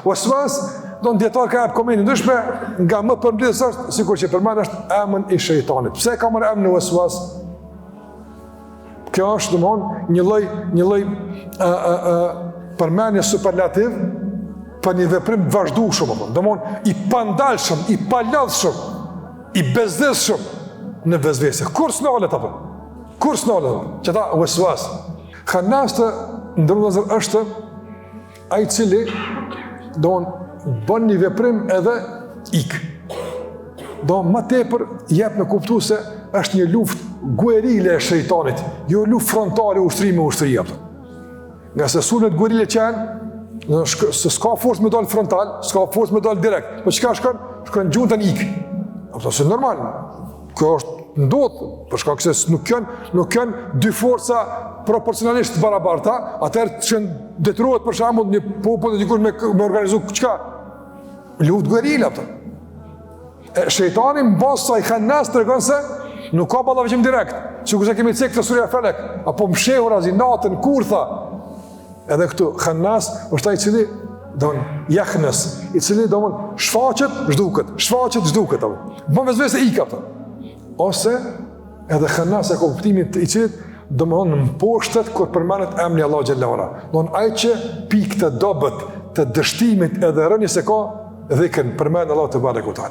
Waswas, do në djetar ka e komendi ndryshme, nga më përmbledhës është, sikur që përmend është emën i shejtanit. Pse ka marrë emën e waswas? Kjo është domthon një lloj përmendje superlativ për një veprim të vazhdueshëm, domthon i pandalshëm, i palodhshëm, i bezdeshëm në vezvese. Kur s'nalet apo? Kur s'nalet? Që ta waswas. Khannas të ndërmjetësor është ai i cili bën një veprim edhe ik. Më tepër jep me kuptu se është një luftë guerile e shejtanit, jo luftë frontale ushtri me ushtri. Nga se sulmet guerile që janë, se s'ka forcë me dalë frontal, s'ka forcë me dalë direkt, po çka shkon? Shkon gjuntën ik. Apo është normal. Kjo është ndodh, për shkak se nuk kanë dy forca proporcionalisht të barabarta, atëherë që detyrohet për shembull një popull të dikush me organizu çka? Luftë guerila ato. Shejtani mbas sa i Khannas tregon se nuk ka ballafaqim direkt. Sikur se kemi cek të surja Felek, apo mshehur azinatën kurtha. Edhe këtu Khannas është ai i cili Yakhnas, i cili shfaqet, zhduket apo. Bën vezvese ik ato. Ose edhe Khannas e ka kuptimin i cilit në mposhtet kur përmendet emri Allah xhallahu ala. Ai që pikë të dobët, të dështimit edhe rënies e ka dhikën përmend Allah te barekuta.